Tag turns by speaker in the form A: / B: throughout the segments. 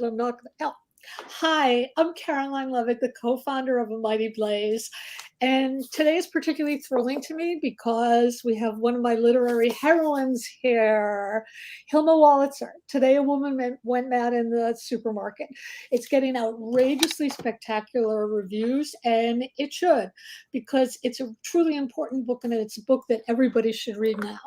A: I'm not gonna help. Hi, I'm Caroline Leavitt, the co-founder of A Mighty Blaze. And today is particularly thrilling to me because we have one of my literary heroines here, Hilma Wolitzer. Today, a woman went mad in the supermarket. It's getting outrageously spectacular reviews, and it should, because it's a truly important book, and it's a book that everybody should read now.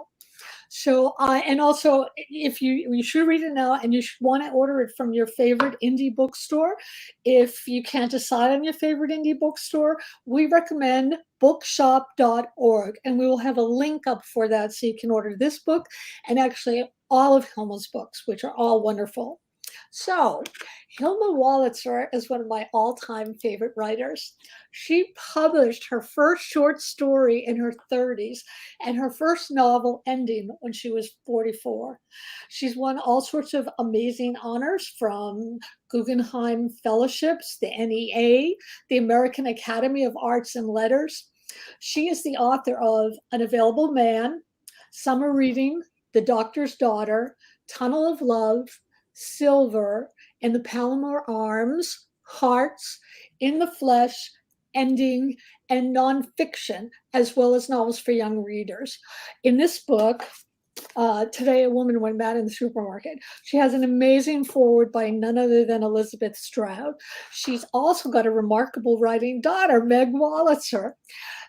A: So, and also, if you should read it now, and you should want to order it from your favorite indie bookstore. If you can't decide on your favorite indie bookstore, we recommend bookshop.org, and we will have a link up for that so you can order this book and actually all of Hilma's books, which are all wonderful. So, Hilma Wolitzer is one of my all-time favorite writers. She published her first short story in her 30s and her first novel ending when she was 44. She's won all sorts of amazing honors from Guggenheim Fellowships, the NEA, the American Academy of Arts and Letters. She is the author of An Available Man, Summer Reading, The Doctor's Daughter, Tunnel of Love, Silver, In the Palomar Arms, Hearts, In the Flesh, Ending, and nonfiction, as well as novels for young readers. In this book, Today a Woman Went Mad in the Supermarket, she has an amazing foreword by none other than Elizabeth Stroud. She's also got a remarkable writing daughter, Meg Wolitzer.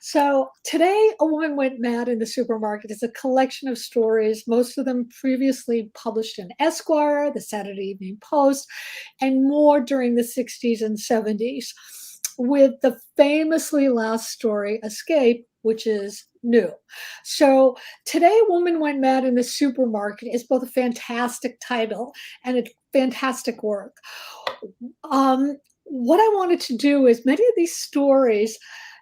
A: So Today a Woman Went Mad in the Supermarket is a collection of stories, most of them previously published in Esquire, the Saturday Evening Post, and more during the 60s and 70s, with the famously last story, Escape, which is new. So Today a Woman Went Mad in the Supermarket is both a fantastic title and a fantastic work. What I wanted to do is many of these stories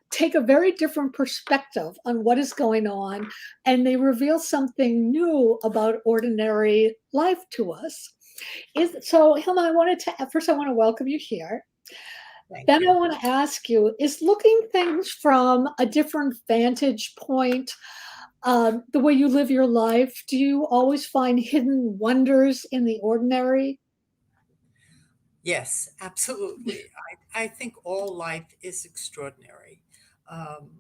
A: take a very different perspective on what is going on, and they reveal something new about ordinary life to us. So, Hilma, I want to welcome you here.
B: Thank
A: Then I
B: you.
A: want to ask you, is looking things from a different vantage point, the way you live your life, do you always find hidden wonders in the ordinary?
B: Yes, absolutely. I think all life is extraordinary. Um,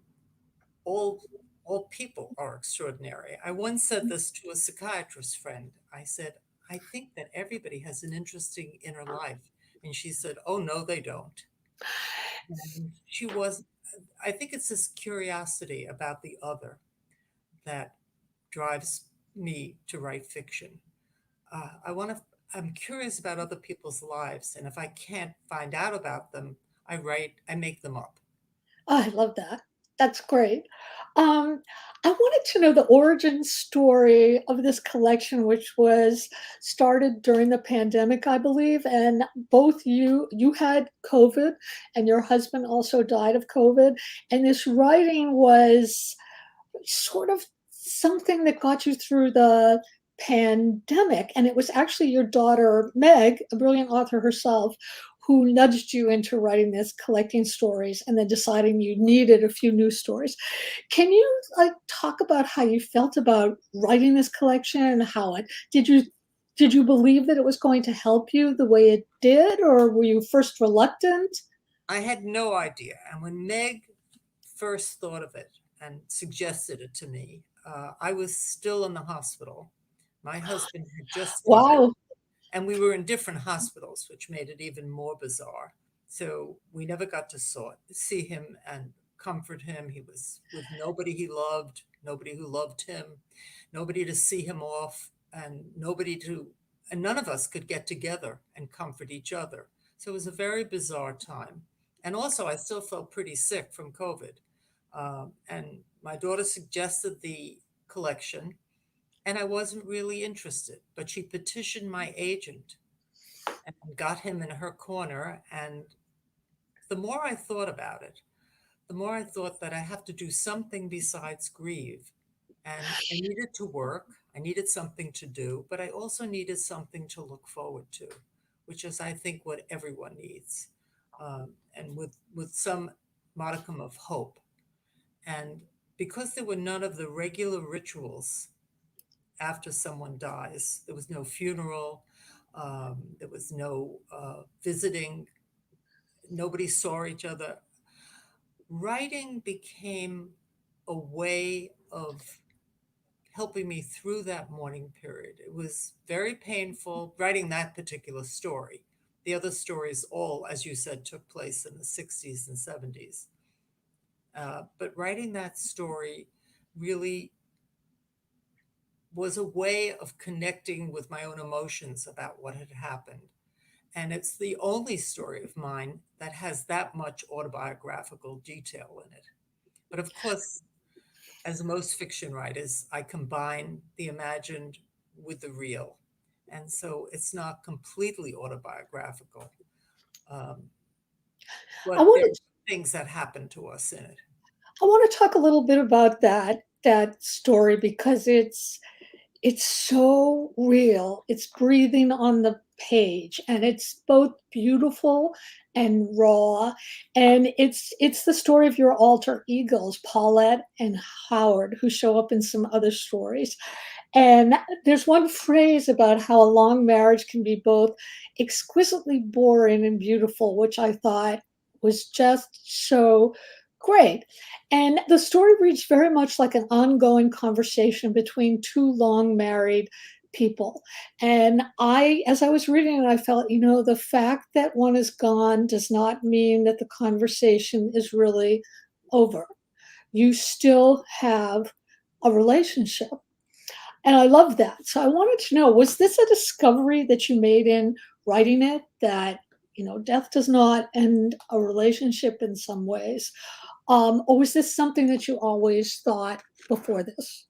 B: all all people are extraordinary. I once said this to a psychiatrist friend. I said, I think that everybody has an interesting inner life. And she said, oh, no, they don't. And she was, I think it's this curiosity about the other that drives me to write fiction. I'm curious about other people's lives, and if I can't find out about them, I make them up.
A: Oh, I love that. That's great. Um, I wanted to know the origin story of this collection, which was started during the pandemic, I believe, and both you had COVID, and your husband also died of COVID, and this writing was sort of something that got you through the pandemic. And it was actually your daughter, Meg, a brilliant author herself, who nudged you into writing this, collecting stories, and then deciding you needed a few new stories. Can you talk about how you felt about writing this collection and how it did you believe that it was going to help you the way it did, or were you first reluctant?
B: I had no idea. And when Meg first thought of it and suggested it to me, I was still in the hospital. My husband had just died,
A: Wow.
B: and we were in different hospitals, which made it even more bizarre. So we never got to see him and comfort him. He was with nobody he loved, nobody who loved him, nobody to see him off, and none of us could get together and comfort each other. So it was a very bizarre time. And also, I still felt pretty sick from COVID. And my daughter suggested the collection, and I wasn't really interested, but she petitioned my agent and got him in her corner. And the more I thought about it, the more I thought that I have to do something besides grieve. And I needed to work, I needed something to do, but I also needed something to look forward to, which is, I think, what everyone needs. And with some modicum of hope. And because there were none of the regular rituals after someone dies, there was no funeral, There was no visiting. Nobody saw each other. Writing became a way of helping me through that mourning period. It was very painful writing that particular story. The other stories, all, as you said, took place in the 60s and 70s. But writing that story really was a way of connecting with my own emotions about what had happened. And it's the only story of mine that has that much autobiographical detail in it. But of course, as most fiction writers, I combine the imagined with the real. And so it's not completely autobiographical, um,
A: I
B: but there
A: want
B: are things that happen to us in it.
A: I want to talk a little bit about that story because it's so real. It's breathing on the page, and it's both beautiful and raw. And it's the story of your alter egos, Paulette and Howard, who show up in some other stories. And there's one phrase about how a long marriage can be both exquisitely boring and beautiful, which I thought was just so great. And the story reads very much like an ongoing conversation between two long married people. And as I was reading it, I felt, the fact that one is gone does not mean that the conversation is really over. You still have a relationship. And I love that. So I wanted to know, was this a discovery that you made in writing it that, death does not end a relationship in some ways? Or was this something that you always thought before this?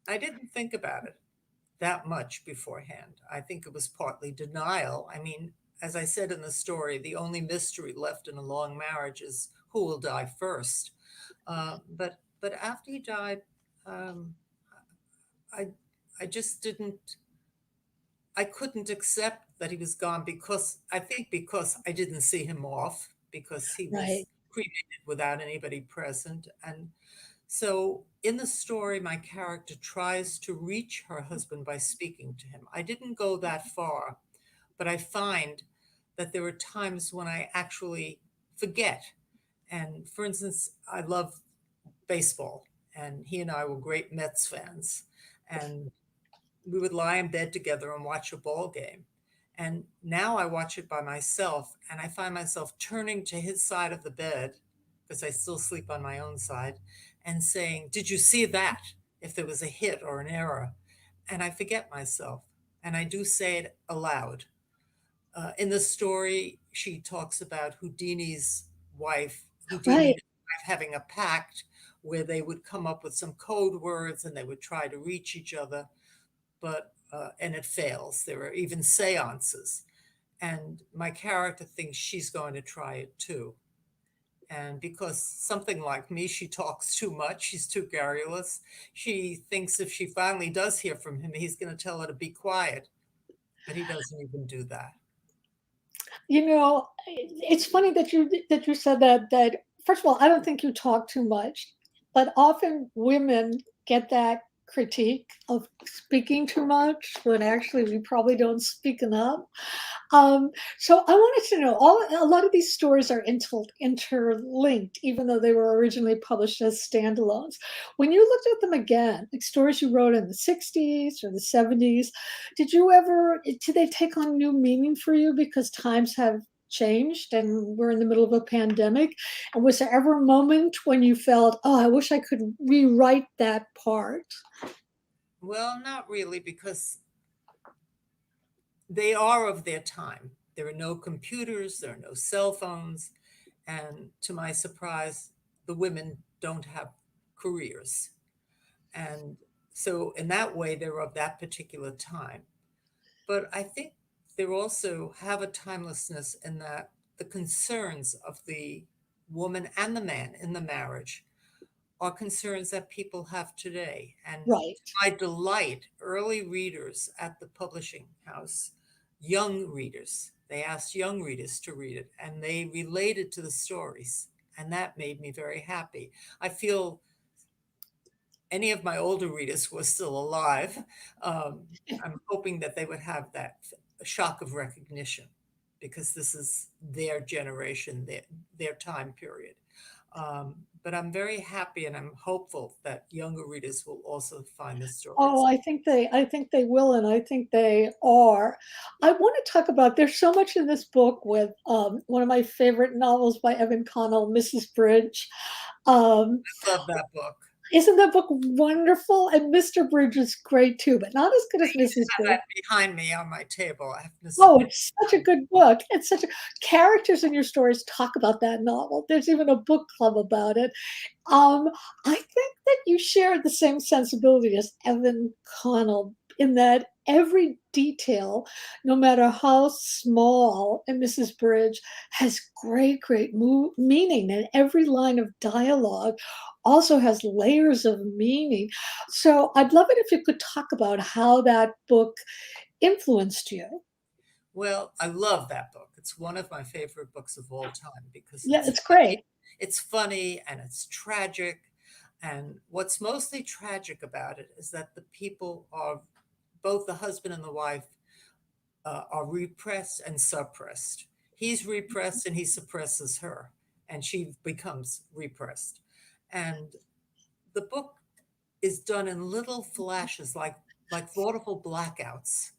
B: I didn't think about it that much beforehand. I think it was partly denial. I mean, as I said in the story, the only mystery left in a long marriage is who will die first. But after he died, um, I I just didn't. I couldn't accept that he was gone because I think because I didn't see him off because he
A: Right,
B: was cremated without anybody present. And so in the story, my character tries to reach her husband by speaking to him. I didn't go that far, but I find that there are times when I actually forget. And for instance, I love baseball, and he and I were great Mets fans. And we would lie in bed together and watch a ball game. And now I watch it by myself, and I find myself turning to his side of the bed because I still sleep on my own side and saying, "Did you see that?" If there was a hit or an error. And I forget myself. And I do say it aloud. In the story, she talks about Houdini
A: right.
B: and his wife having a pact where they would come up with some code words and they would try to reach each other, and it fails. There are even seances, and my character thinks she's going to try it too. And because something like me, she talks too much, she's too garrulous. She thinks if she finally does hear from him, he's going to tell her to be quiet, but he doesn't even do that.
A: It's funny that you said that first of all, I don't think you talk too much, but often women get that critique of speaking too much when actually we probably don't speak enough. Um, so I wanted to know, a lot of these stories are interlinked, even though they were originally published as standalones. When you looked at them again, like stories you wrote in the 60s or the 70s, did they take on new meaning for you because times have changed and we're in the middle of a pandemic? And was there ever a moment when you felt, oh, I wish I could rewrite that part?
B: Well, not really, because they are of their time. There are no computers, there are no cell phones, and to my surprise, the women don't have careers. And so, in that way, they're of that particular time. But I think they also have a timelessness in that the concerns of the woman and the man in the marriage are concerns that people have today. And
A: Right.
B: to my delight, early readers at the publishing house, young readers, they asked young readers to read it and they related to the stories. And that made me very happy. I feel any of my older readers who are still alive, um, I'm hoping that they would have that shock of recognition because this is their generation, their time period. But I'm very happy and I'm hopeful that younger readers will also find the
A: Oh,
B: stories.
A: I think they will, and I think they are. I want to talk about there's so much in this book with one of my favorite novels by Evan Connell, Mrs. Bridge. Um,
B: Love that book.
A: isn't that book wonderful? And Mr. Bridge is great too, but not as good as Mrs.
B: Have
A: Bridge.
B: that behind me on my table. I have Mrs.
A: Oh,
B: Bridges.
A: it's such a good book. It's such a characters in your stories talk about that novel. There's even a book club about it. Um, I think that you share the same sensibility as Evan Connell in that every detail, no matter how small in Mrs. Bridge, has great, great meaning, and every line of dialogue also has layers of meaning. So I'd love it if you could talk about how that book influenced you.
B: Well, I love that book. It's one of my favorite books of all time because
A: Yeah, it's great.
B: it's funny and it's tragic. And what's mostly tragic about it is that the people are both the husband and the wife are repressed and suppressed. He's repressed and he suppresses her, and she becomes repressed. And the book is done in little flashes, like vaudeville blackouts.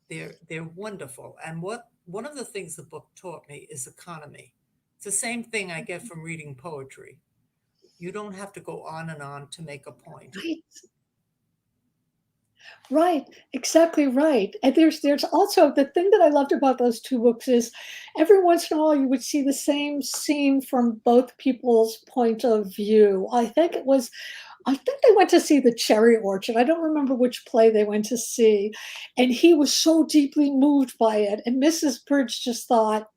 B: They're wonderful. And what one of the things the book taught me is economy. It's the same thing I get from reading poetry. You don't have to go on and on to make a point.
A: Right. Right, exactly right. And there's also the thing that I loved about those two books is every once in a while you would see the same scene from both people's point of view. I think they went to see The Cherry Orchard. I don't remember which play they went to see. And he was so deeply moved by it. And Mrs. Bridge just thought,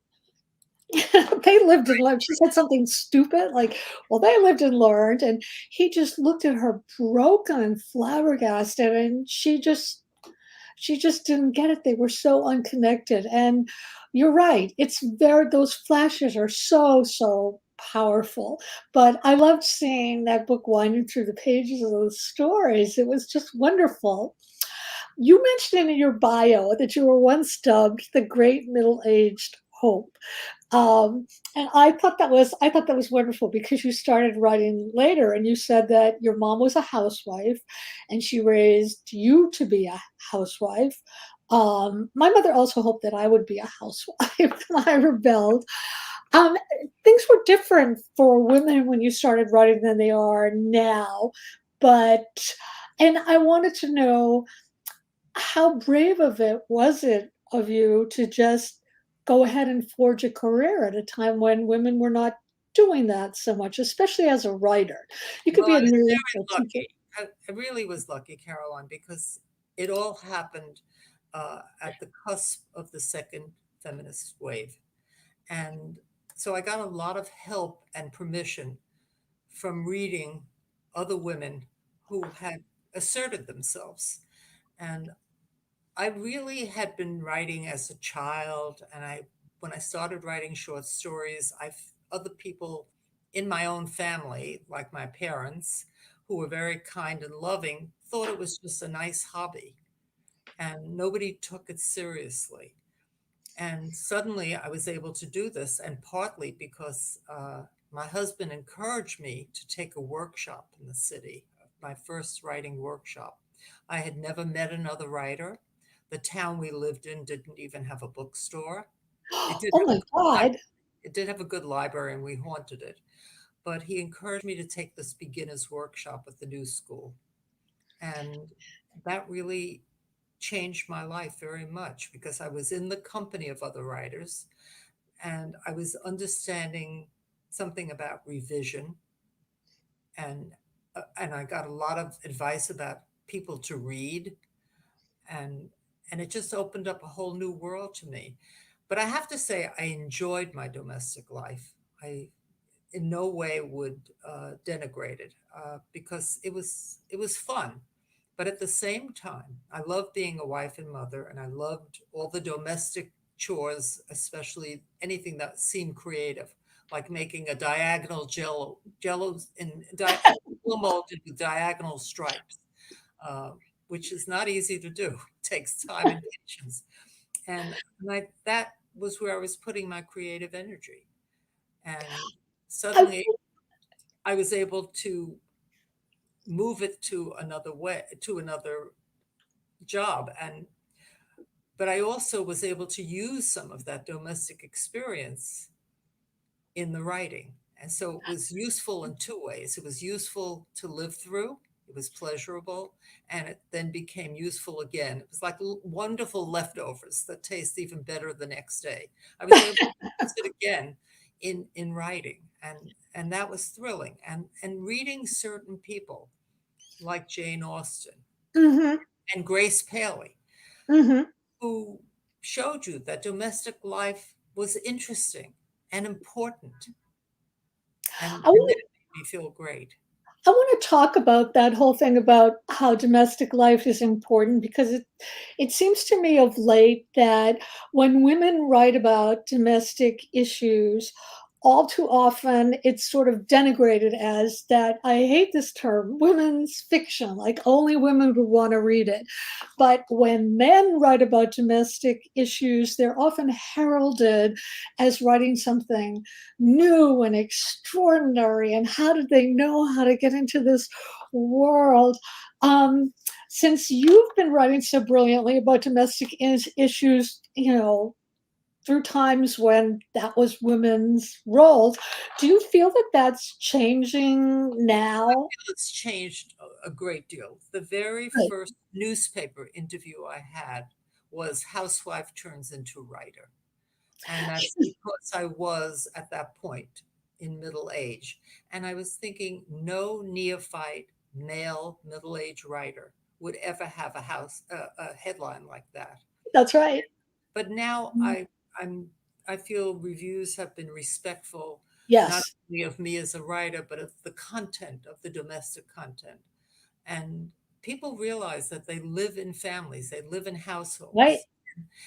A: they lived and learned. She said something stupid, like, well, they lived and learned. And he just looked at her broken and flabbergasted. And she just didn't get it. They were so unconnected. And you're right. Those flashes are so, so powerful. But I loved seeing that book winding through the pages of those stories. It was just wonderful. You mentioned in your bio that you were once dubbed the great middle-aged hope. Um, and I thought that was wonderful because you started writing later and you said that your mom was a housewife and she raised you to be a housewife. My mother also hoped that I would be a housewife. I rebelled. Um, things were different for women when you started writing than they are now. But, and I wanted to know how brave of it was it of you to just go ahead and forge a career at a time when women were not doing that so much, especially as a writer? You could
B: Well,
A: be
B: I
A: a
B: was
A: news
B: very
A: teacher.
B: lucky. I really was lucky, Caroline, because it all happened at the cusp of the second feminist wave. And so I got a lot of help and permission from reading other women who had asserted themselves. And I really had been writing as a child, and when I started writing short stories, other people in my own family, like my parents, who were very kind and loving, thought it was just a nice hobby, and nobody took it seriously. And suddenly I was able to do this, and partly because my husband encouraged me to take a workshop in the city, my first writing workshop. I had never met another writer. The town we lived in didn't even have a bookstore. It did
A: Oh
B: have a
A: my
B: good
A: God.
B: library. It did have a good library, and we haunted it. But he encouraged me to take this beginner's workshop at the new school. And that really changed my life very much because I was in the company of other writers and I was understanding something about revision and and I got a lot of advice about people to read and and it just opened up a whole new world to me. But I have to say I enjoyed my domestic life. I in no way would denigrate it because it was fun. But at the same time, I loved being a wife and mother, and I loved all the domestic chores, especially anything that seemed creative, like making a diagonal jello in molded with diagonal stripes, uh, which is not easy to do. It takes time and patience. That was where I was putting my creative energy. And
A: I,
B: suddenly I was able to move it to another way, to another job. But I also was able to use some of that domestic experience in the writing. And so it was useful in two ways. It was useful to live through, it was pleasurable, and it then became useful again. It was like wonderful leftovers that taste even better the next day. I was able to use it again in writing, and that was thrilling. And reading certain people like Jane Austen
A: mm-hmm,
B: and Grace Paley,
A: mm-hmm.
B: who showed you that domestic life was interesting and important,
A: I
B: and that
A: want
B: made me feel great.
A: I want to talk about that whole thing about how domestic life is important because it seems to me of late that when women write about domestic issues, all too often it's sort of denigrated as that, I hate this term, women's fiction, like only women would want to read it. But when men write about domestic issues, they're often heralded as writing something new and extraordinary. And how did they know how to get into this world? Um, since you've been writing so brilliantly about domestic issues, through times when that was women's roles, do you feel that that's changing now?
B: It's changed a great deal. The very
A: Good.
B: first newspaper interview I had was housewife turns into writer. And that's because I was at that point in middle age. And I was thinking no neophyte male middle age writer would ever have a headline like that.
A: That's right.
B: But now I'm I feel reviews have been respectful, not
A: Yes.
B: only of me as a writer, but of the content of the domestic content. And people realize that they live in families, they live in
A: Right.
B: households.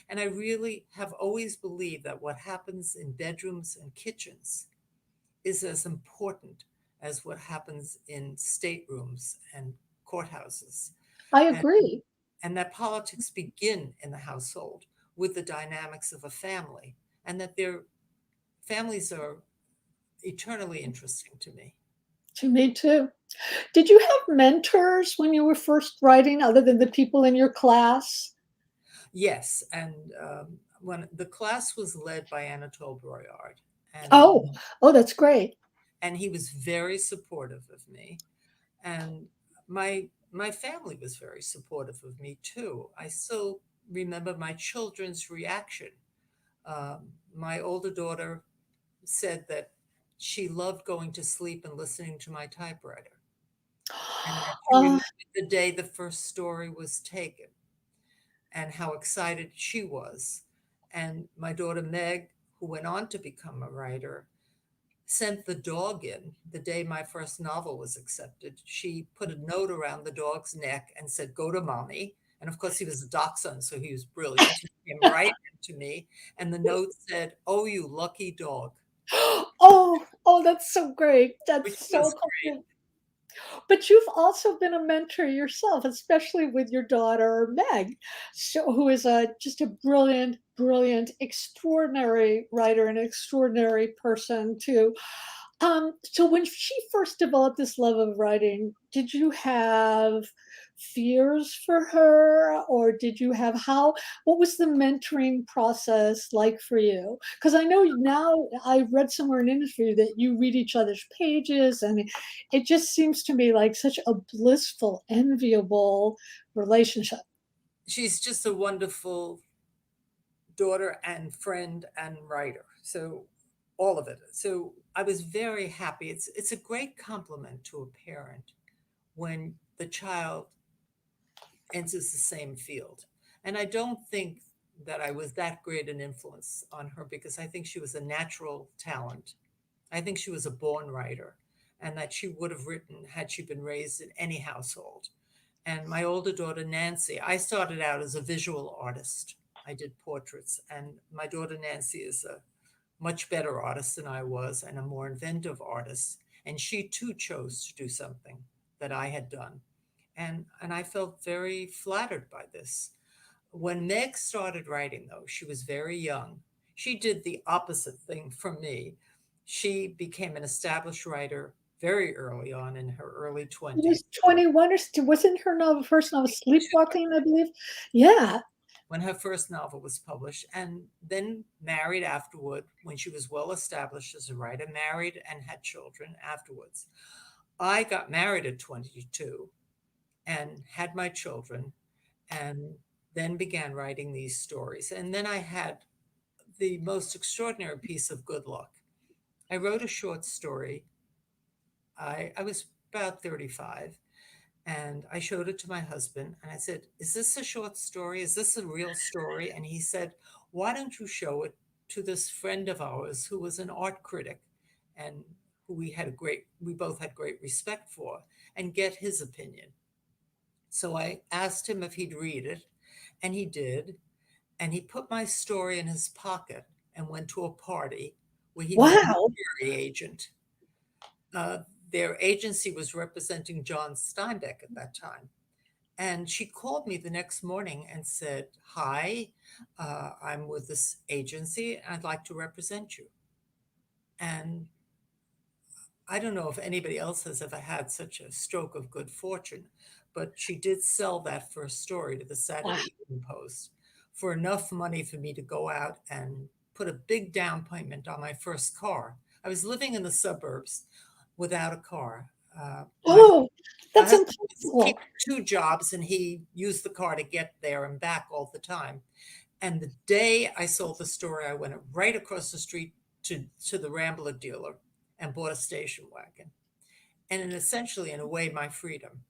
B: And I really have always believed that what happens in bedrooms and kitchens is as important as what happens in staterooms and courthouses.
A: I
B: And,
A: agree.
B: and that politics begin in the household with the dynamics of a family, and that their families are eternally interesting to me.
A: To me too. Did you have mentors when you were first writing other than the people in your class?
B: Yes, and when the class was led by Anatole Broyard, and
A: Oh, oh, that's great.
B: and he was very supportive of me, and my family was very supportive of me too. I still remember my children's reaction. My older daughter said that she loved going to sleep and listening to my typewriter, and that she
A: Uh,
B: remembered the day the first story was taken and how excited she was. And my daughter Meg, who went on to become a writer, sent the dog in the day my first novel was accepted. She put a note around the dog's neck and said, "Go to mommy." And of course, he was a dachshund, so he was brilliant. He came right to me. And the note said, "Oh, you lucky dog,"
A: oh, oh, that's so great.
B: which
A: That's so
B: was
A: cool. But you've also been a mentor yourself, especially with your daughter Meg, so, who is just a brilliant, brilliant, extraordinary writer and extraordinary person too. So when she first developed this love of writing, did you have fears for her, or did you have what was the mentoring process like for you? Because I know now I read somewhere in an interview that you read each other's pages, and it just seems to me like such a blissful, enviable relationship.
B: she's just a wonderful daughter and friend and writer. So all of it. So I was very happy. It's a great compliment to a parent when the child enters the same field. And I don't think that I was that great an influence on her because I think she was a natural talent. I think she was a born writer and that she would have written had she been raised in any household. And my older daughter, Nancy, I started out as a visual artist. I did portraits, and my daughter, Nancy, is a much better artist than I was and a more inventive artist. And she too chose to do something that I had done. And I felt very flattered by this. When Meg started writing, though, she was very young. She did the opposite thing from me. She became an established writer very early on in her early
A: She
B: 20s.
A: was 21 or wasn't her novel first novel Sleepwalking, I believe? Yeah.
B: When her first novel was published, and then married afterward when she was well established as a writer, married and had children afterwards. I got married at 22 and had my children, and then began writing these stories. And then I had the most extraordinary piece of good luck. I wrote a short story. I was about 35, and I showed it to my husband and I said, "Is this a short story? Is this a real story?" And he said, "Why don't you show it to this friend of ours who was an art critic and who we both had great respect for, and get his opinion?" So I asked him if he'd read it, and he did. And he put my story in his pocket and went to a party where he met a
A: Wow.
B: literary agent. Uh, their agency was representing John Steinbeck at that time. And she called me the next morning and said, "Hi, I'm with this agency. I'd like to represent you." And I don't know if anybody else has ever had such a stroke of good fortune, but she did sell that first story to the
A: Wow.
B: Saturday Evening Post for enough money for me to go out and put a big down payment on my first car. I was living in the suburbs without a car.
A: Oh,
B: My
A: that's
B: husband was
A: impossible.
B: keeping two jobs, and he used the car to get there and back all the time. And the day I sold the story, I went right across the street to the Rambler dealer and bought a station wagon. And essentially, in a way, my freedom.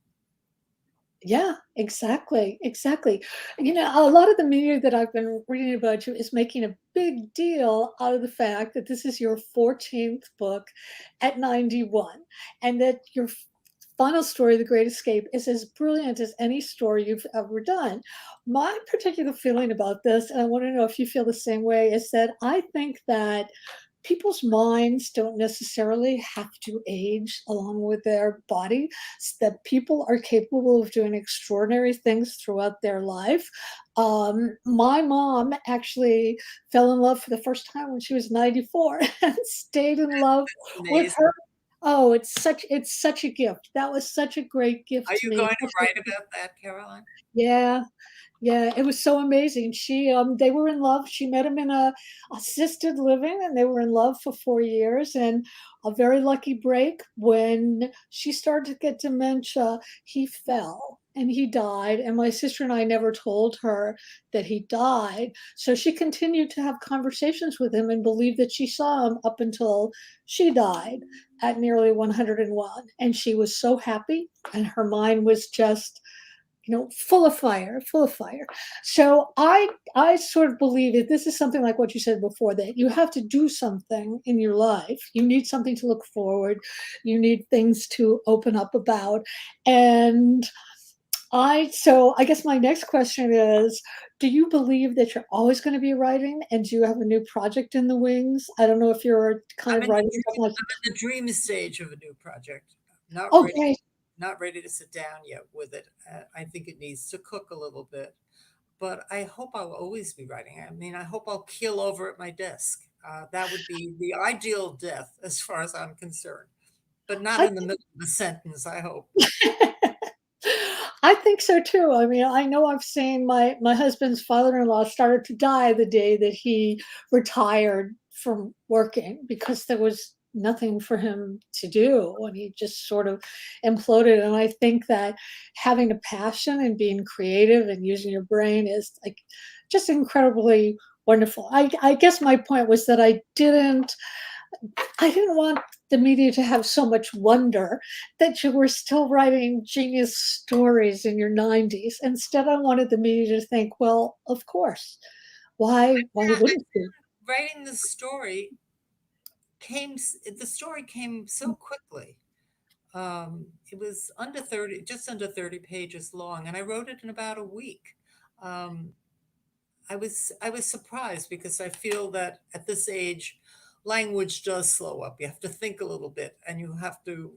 A: Yeah, exactly, exactly. A lot of the media that I've been reading about you is making a big deal out of the fact that this is your 14th book at 91, and that your final story, The Great Escape, is as brilliant as any story you've ever done. My particular feeling about this, and I want to know if you feel the same way, is that I think that people's minds don't necessarily have to age along with their body, that people are capable of doing extraordinary things throughout their life. My mom actually fell in love for the first time when she was 94 and stayed in love
B: It's
A: with
B: amazing.
A: her. Oh, it's such a gift. That was such a great gift
B: Are
A: to
B: you
A: me.
B: going to write about that, Caroline?
A: Yeah, yeah, it was so amazing. They were in love. She met him in a assisted living, and they were in love for 4 years, and a very lucky break, when she started to get dementia, he fell and he died, and my sister and I never told her that he died, so she continued to have conversations with him and believed that she saw him up until she died at nearly 101, and she was so happy, and her mind was just full of fire, full of fire. So I sort of believe that this is something like what you said before, that you have to do something in your life. You need something to look forward. You need things to open up about. And I guess my next question is, do you believe that you're always going to be writing, and do you have a new project in the wings? I don't know if you're kind
B: I'm
A: of
B: in the
A: writing
B: dream,
A: something like,
B: I'm in the dream stage of a new project. Not ready,
A: okay.
B: not ready to sit down yet with it. I think it needs to cook a little bit, but I hope I'll always be writing. I mean, I hope I'll keel over at my desk. That would be the ideal death as far as I'm concerned, but not
A: I
B: in the middle of a sentence, I hope.
A: I think so too. I mean, I know I've seen my husband's father-in-law started to die the day that he retired from working, because there was nothing for him to do, and he just sort of imploded. And I think that having a passion and being creative and using your brain is like just incredibly wonderful. I guess my point was that I didn't want the media to have so much wonder that you were still writing genius stories in your 90s. Instead, I wanted the media to think, well, of course. Why wouldn't you?
B: Writing the story the story came so quickly. It was under 30, just under 30 pages long, and I wrote it in about a week. Um, I was surprised because I feel that at this age, language does slow up. You have to think a little bit, and you have to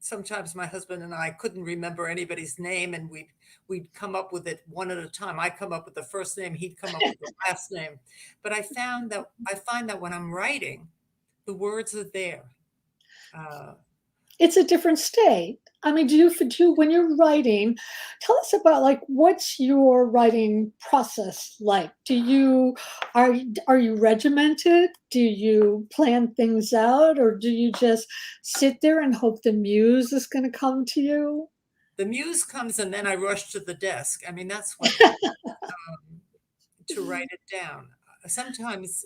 B: sometimes my husband and I couldn't remember anybody's name, and we'd come up with it one at a time. I'd come up with the first name, he'd come up with the last name. But I find that when I'm writing, the words are there. Uh,
A: It's a different state. I mean, when you're writing, tell us about like what's your writing process like? Are you regimented? Do you plan things out, or do you just sit there and hope the muse is going to come to you?
B: the muse comes, and then I rush to the desk. I mean, that's when to write it down. Sometimes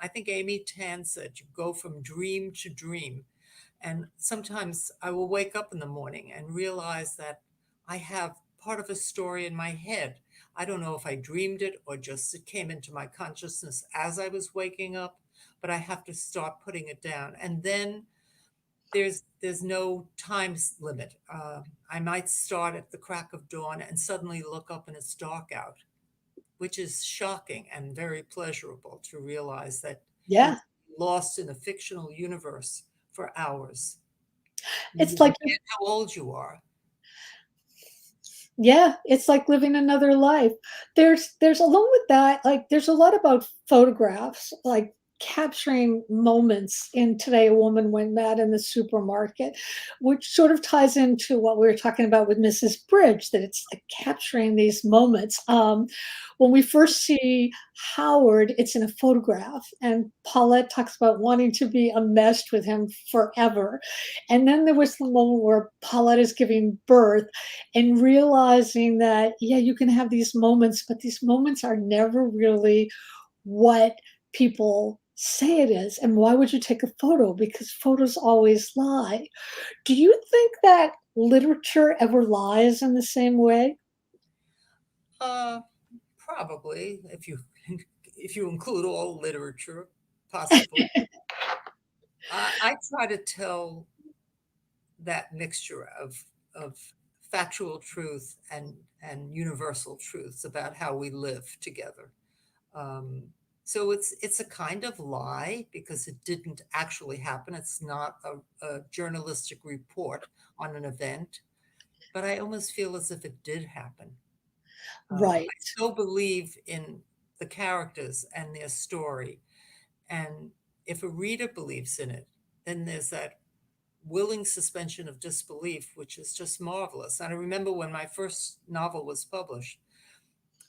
B: I think Amy Tan said you go from dream to dream. And sometimes I will wake up in the morning and realize that I have part of a story in my head. I don't know if I dreamed it or just it came into my consciousness as I was waking up, but I have to start putting it down. And then there's no time limit. I might start at the crack of dawn and suddenly look up and it's dark out, which is shocking and very pleasurable to realize that you
A: Yeah.
B: lost in a fictional universe for hours. You
A: It's like
B: forget how old you are.
A: Yeah, it's like living another life. There's along with that, like there's a lot about photographs, like capturing moments in Today a Woman Went Mad in the Supermarket, which sort of ties into what we were talking about with Mrs. Bridge, that it's like capturing these moments. When we first see Howard, it's in a photograph, and Paulette talks about wanting to be enmeshed with him forever. And then there was the moment where Paulette is giving birth and realizing that, yeah, you can have these moments, but these moments are never really what people say it is. And why would you take a photo? Because photos always lie. Do you think that literature ever lies in the same way?
B: Uh, Probably, if you include all literature, possibly. I try to tell that mixture of factual truth and universal truths about how we live together. Um, so it's a kind of lie because it didn't actually happen. It's not a journalistic report on an event, but I almost feel as if it did happen. I
A: Right.
B: still believe in the characters and their story. And if a reader believes in it, then there's that willing suspension of disbelief, which is just marvelous. And I remember when my first novel was published,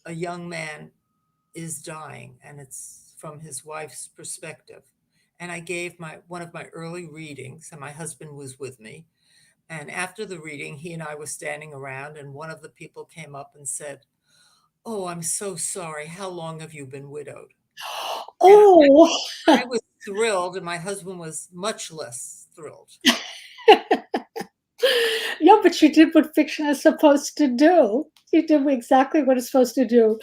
B: a young man is dying, and it's from his wife's perspective. And I gave my one of my early readings, and my husband was with me. And after the reading, he and I were standing around, and one of the people came up and said, "Oh, I'm so sorry. How long have you been widowed?" And
A: Oh,
B: I was thrilled, and my husband was much less thrilled.
A: yeah, but you did what fiction is supposed to do. You did exactly what it's supposed to do.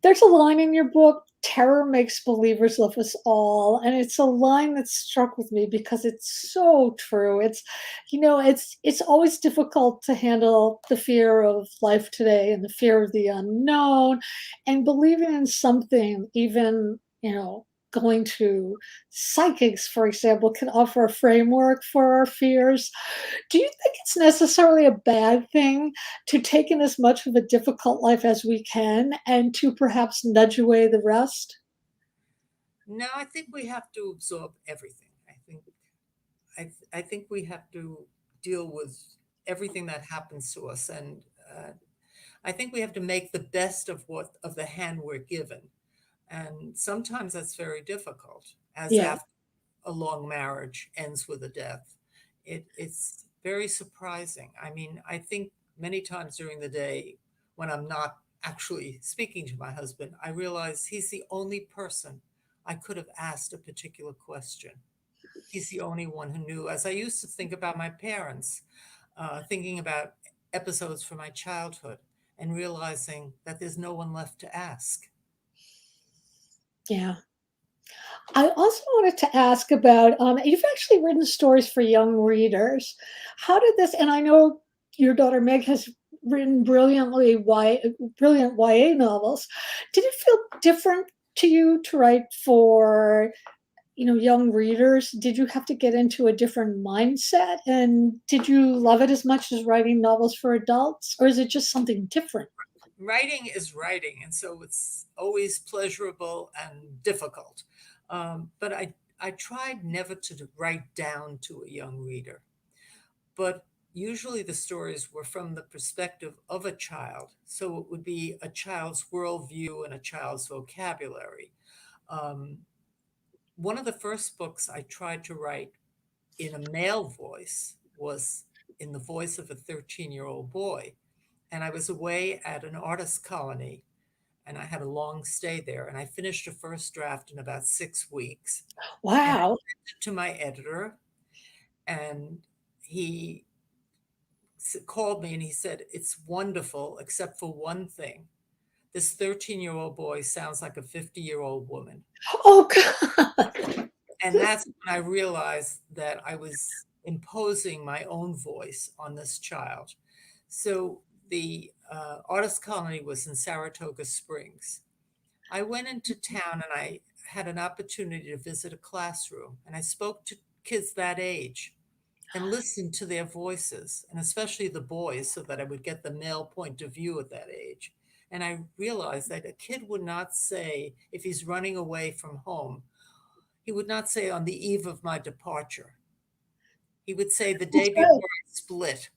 A: There's a line in your book, "Terror makes believers love us all," and it's a line that struck with me because it's so true. It's always difficult to handle the fear of life today and the fear of the unknown, and believing in something, even, going to psychics, for example, can offer a framework for our fears. Do you think it's necessarily a bad thing to take in as much of a difficult life as we can and to perhaps nudge away the rest?
B: No, I think we have to absorb everything. I think we have to deal with everything that happens to us, and I think we have to make the best of the hand we're given. And sometimes that's very difficult, as
A: Yeah,
B: after a long marriage ends with a death. It's very surprising. I mean, I think many times during the day when I'm not actually speaking to my husband, I realize he's the only person I could have asked a particular question. He's the only one who knew. As I used to think about my parents, thinking about episodes from my childhood and realizing that there's no one left to ask.
A: yeah. I also wanted to ask about, you've actually written stories for young readers. How did this, and I know your daughter Meg has written brilliant YA novels. Did it feel different to you to write for young readers, did you have to get into a different mindset? And did you love it as much as writing novels for adults, or is it just something different?
B: Writing is writing, and so it's always pleasurable and difficult. But I tried never to write down to a young reader, but usually the stories were from the perspective of a child. So it would be a child's worldview and a child's vocabulary. Um, One of the first books I tried to write in a male voice was in the voice of a 13-year-old boy. And I was away at an artist colony and I had a long stay there. And I finished a first draft in about 6 weeks. And I
A: Wow.
B: sent it to my editor, and he called me and he said, "It's wonderful, except for one thing. This 13-year-old boy sounds like a 50-year-old woman."
A: Oh, God.
B: And that's when I realized that I was imposing my own voice on this child. So the artist colony was in Saratoga Springs. I went into town and I had an opportunity to visit a classroom, and I spoke to kids that age and listened to their voices, and especially the boys, so that I would get the male point of view at that age. And I realized that a kid would not say, if he's running away from home, he would not say, "On the eve of my departure." He would say, "The
A: That's
B: day
A: right.
B: before I split."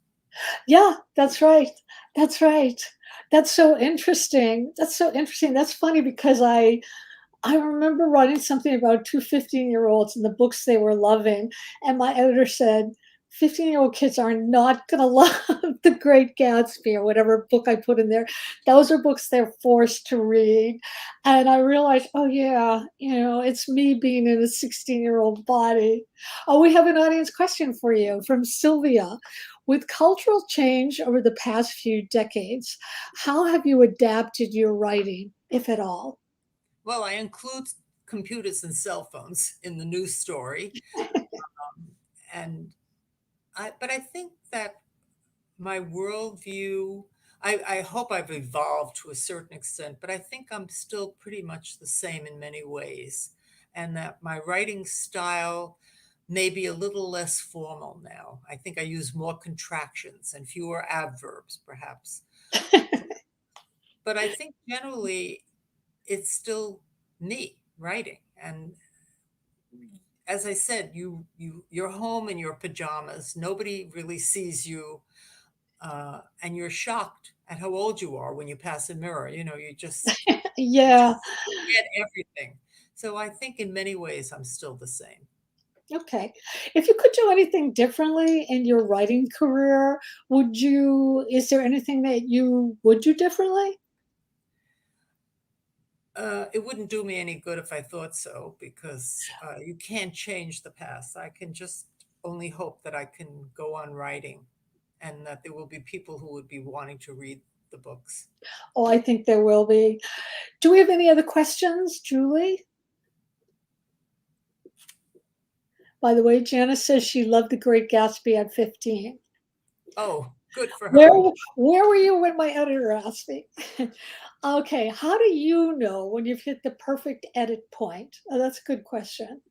A: Yeah, that's right. That's right. That's so interesting. That's so interesting. That's funny because I remember writing something about 2 15-year-olds and the books they were loving, and my editor said, "15-year-old kids are not gonna love The Great Gatsby," or whatever book I put in there. Those are books they're forced to read, and I realized, "Oh, yeah, it's me being in a 16-year-old body." Oh, we have an audience question for you from Sylvia. With cultural change over the past few decades, how have you adapted your writing, if at all?
B: Well, I include computers and cell phones in the news story. And but I think that my worldview, I hope I've evolved to a certain extent, but I think I'm still pretty much the same in many ways. And that my writing style may be a little less formal now. I think I use more contractions and fewer adverbs, perhaps. But I think generally it's still me writing. And as I said, you're home in your pajamas. Nobody really sees you, and you're shocked at how old you are when you pass a mirror. You
A: Yeah.
B: just forget everything. So I think in many ways I'm still the same.
A: Okay. If you could do anything differently in your writing career, is there anything that you would do differently?
B: It wouldn't do me any good if I thought so, because you can't change the past. I can just only hope that I can go on writing and that there will be people who would be wanting to read the books.
A: Oh, I think there will be. Do we have any other questions, Julie? By the way, Janice says she loved The Great Gatsby at 15.
B: Oh, good for
A: Where
B: her.
A: where were you when my editor asked me? Okay, how do you know when you've hit the perfect edit point? Oh, that's a good question.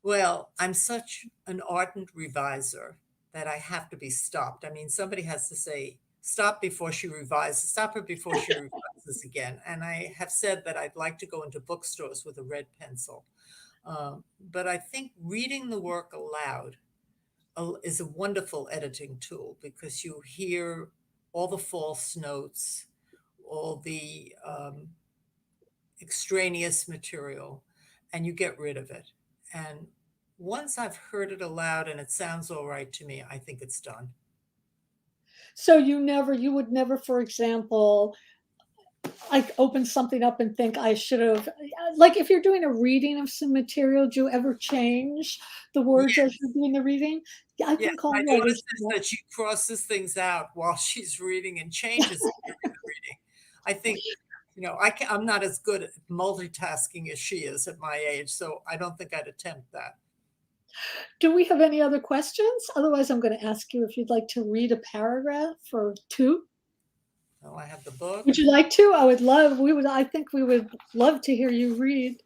B: Well, I'm such an ardent reviser that I have to be stopped. I mean, somebody has to say, stop her before she revises again. And I have said that I'd like to go into bookstores with a red pencil. But I think reading the work aloud is a wonderful editing tool, because you hear all the false notes, all the extraneous material, and you get rid of it. And once I've heard it aloud and it sounds all right to me, I think it's done.
A: So you would never, for example, like open something up and think I should have, like if you're doing a reading of some material, do you ever change the words as you're
B: Yes,
A: doing the reading? Yeah, I
B: yes.
A: think all
B: My daughter
A: writers
B: says
A: do that.
B: that she crosses things out while she's reading and changes it during the reading. I think, I'm not as good at multitasking as she is at my age, so I don't think I'd attempt that.
A: Do we have any other questions? Otherwise, I'm going to ask you if you'd like to read a paragraph or two.
B: Oh, I have the book.
A: Would you like to? I think we would love to hear you read.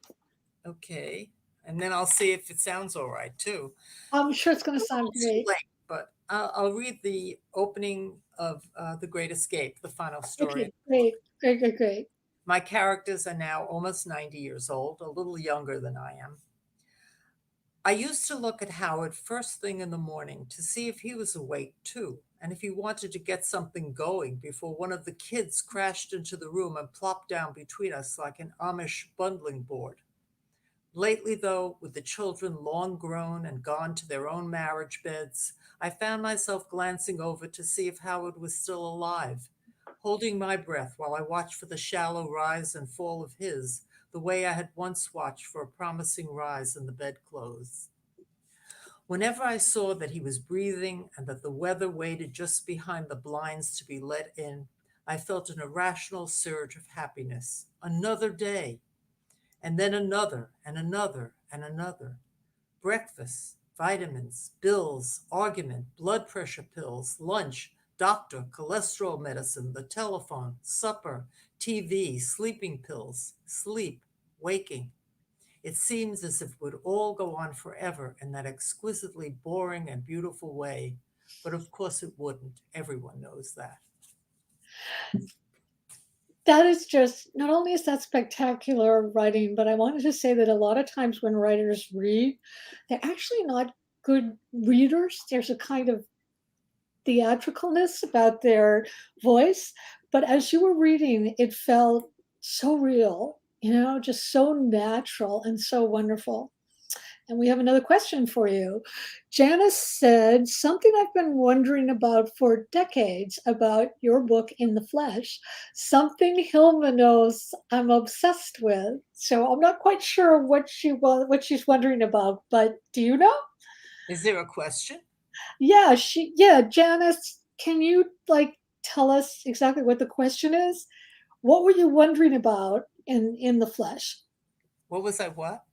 B: Okay. and then I'll see if it sounds all right too.
A: I'm sure it's going
B: A
A: to sound
B: little too
A: great.
B: late, but I'll read the opening of The Great Escape, the final story.
A: Okay, great, great, great, great.
B: My characters are now almost 90 years old, a little younger than I am. I used to look at Howard first thing in the morning to see if he was awake too, and if he wanted to get something going before one of the kids crashed into the room and plopped down between us like an Amish bundling board. Lately, though, with the children long grown and gone to their own marriage beds, I found myself glancing over to see if Howard was still alive, holding my breath while I watched for the shallow rise and fall of his, the way I had once watched for a promising rise in the bedclothes. Whenever I saw that he was breathing and that the weather waited just behind the blinds to be let in, I felt an irrational surge of happiness. Another day, and then another, and another, and another. Breakfast, vitamins, bills, argument, blood pressure pills, lunch, doctor, cholesterol medicine, the telephone, supper, TV, sleeping pills, sleep, waking. It seems as if it would all go on forever in that exquisitely boring and beautiful way. But of course it wouldn't. Everyone knows that.
A: That is just, not only is that spectacular writing, but I wanted to say that a lot of times when writers read, they're actually not good readers. There's a kind of theatricalness about their voice. But as you were reading, it felt so real, just so natural and so wonderful. And we have another question for you. Janice said, something I've been wondering about for decades about your book In the Flesh, something Hilma knows I'm obsessed with. So I'm not quite sure what she's wondering about, but do you know?
B: Is there a question?
A: Yeah, Janice, can you tell us exactly what the question is? What were you wondering about in the flesh?
B: What was I what?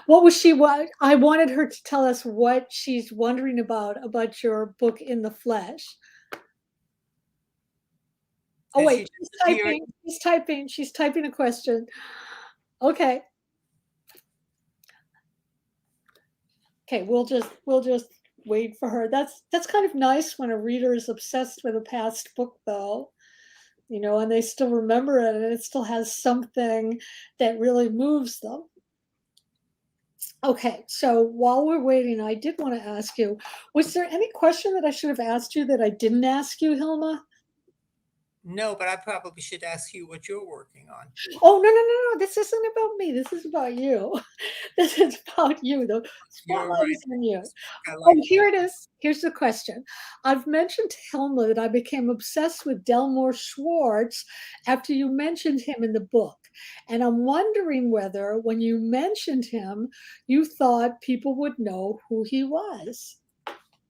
A: What I wanted her to tell us what she's wondering about your book In the Flesh. Oh
B: Has
A: wait,
B: she
A: she's
B: disappeared?
A: typing. She's typing a question. Okay. Okay, we'll just wait for her. That's kind of nice when a reader is obsessed with a past book though. And they still remember it and it still has something that really moves them. Okay, so while we're waiting, I did want to ask you, was there any question that I should have asked you that I didn't ask you, Hilma?
B: No, but I probably should ask you what you're working on.
A: Oh, no, no, no, no. This isn't about me. This is about you. This is about you. The
B: You're
A: spotlight
B: right.
A: is on you.
B: I
A: Oh,
B: like
A: here it is. Here's the question. I've mentioned to Hilma that I became obsessed with Delmore Schwartz after you mentioned him in the book. And I'm wondering whether, when you mentioned him, you thought people would know who he was.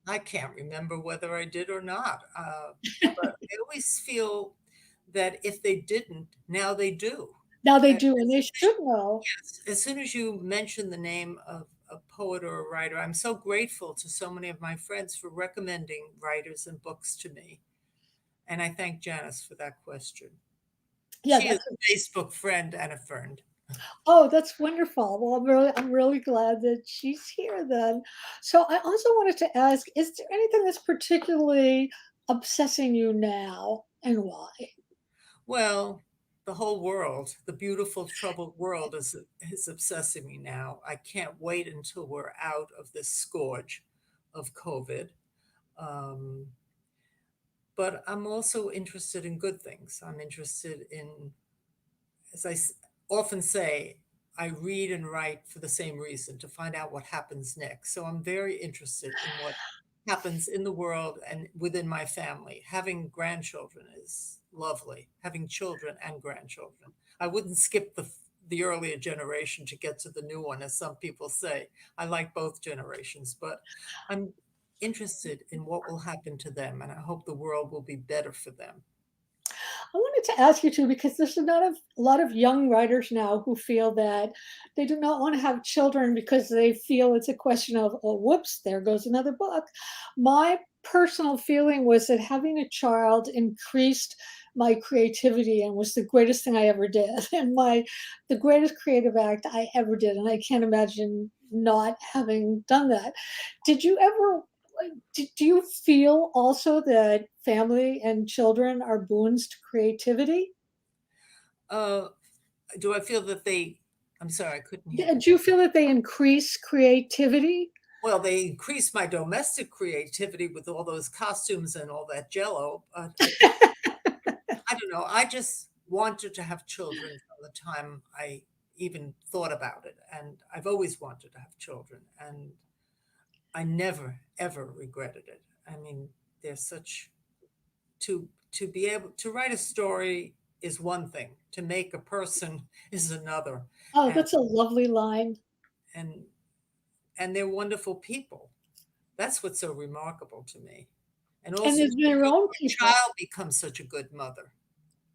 B: I can't remember whether I did or not. But I always feel that if they didn't, now they do.
A: Now they
B: Uh,
A: do, and
B: As
A: they
B: soon as,
A: should know.
B: yes, as soon as you mention the name of a poet or a writer, I'm so grateful to so many of my friends for recommending writers and books to me. And I thank Janice for that question.
A: Yeah,
B: She is
A: that's
B: a Facebook friend and a friend.
A: Oh, that's wonderful. Well, I'm really glad that she's here then. So I also wanted to ask, is there anything that's particularly obsessing you now and why?
B: Well, the whole world, the beautiful, troubled world is obsessing me now. I can't wait until we're out of this scourge of COVID. Um, but I'm also interested in good things. I'm interested in, as often say, I read and write for the same reason, to find out what happens next. So I'm very interested in what happens in the world and within my family. Having grandchildren is lovely, having children and grandchildren. I wouldn't skip the earlier generation to get to the new one, as some people say. I like both generations, but I'm interested in what will happen to them, and I hope the world will be better for them.
A: I wanted to ask you too, because there's a lot of young writers now who feel that they do not want to have children because they feel it's a question of, oh, whoops, there goes another book. My personal feeling was that having a child increased my creativity and was the greatest thing I ever did and the greatest creative act I ever did. And I can't imagine not having done that. Did you ever do you feel also that family and children are boons to creativity?
B: Uh, do I feel that they, I'm sorry, I couldn't hear
A: Do
B: you.
A: you feel that they increase creativity?
B: Well, they increased my domestic creativity with all those costumes and all that jello. I don't know. I just wanted to have children from the time I even thought about it. And I've always wanted to have children. And I never, ever regretted it. I mean, they're such, to be able to write a story is one thing, to make a person is another.
A: Oh,
B: And
A: that's a lovely line.
B: and and they're wonderful people. That's what's so remarkable to me. And
A: And
B: also
A: they're
B: to
A: their
B: see
A: own
B: a
A: people.
B: child become such a good mother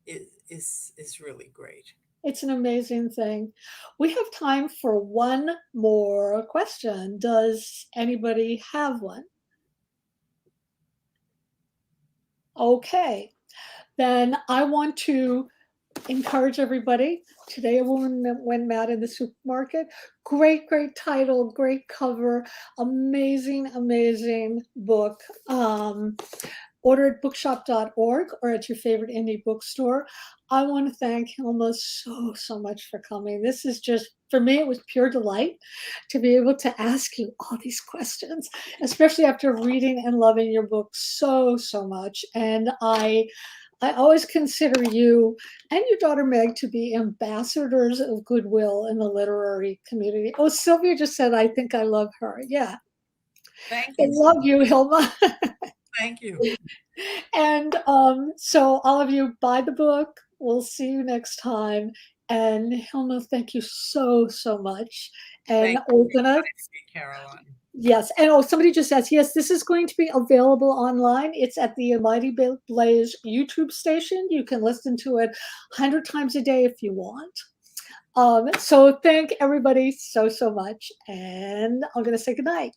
B: is really great.
A: It's an amazing thing. We have time for one more question. Does anybody have one? Okay. Then I want to encourage everybody. Today, a woman went mad in the supermarket. Great, great title, great cover, amazing, amazing book. Order at bookshop.org or at your favorite indie bookstore. I want to thank Hilma so, so much for coming. This is just, for me, it was pure delight to be able to ask you all these questions, especially after reading and loving your book so, so much. And I always consider you and your daughter Meg to be ambassadors of goodwill in the literary community. Oh, Sylvia just said, I think I love her. Yeah.
B: Thank
A: I
B: you so
A: love
B: much.
A: you, Hilma.
B: Thank you.
A: And so, all of you, buy the book. We'll see you next time. And Hilma, thank you so, so much. And
B: Thank you
A: we're
B: for
A: gonna,
B: inviting me, Caroline.
A: yes. And oh, somebody just asked, yes, this is going to be available online. It's at the Mighty Blaze YouTube station. You can listen to it 100 times a day if you want. So thank everybody so, so much. And I'm gonna say goodnight.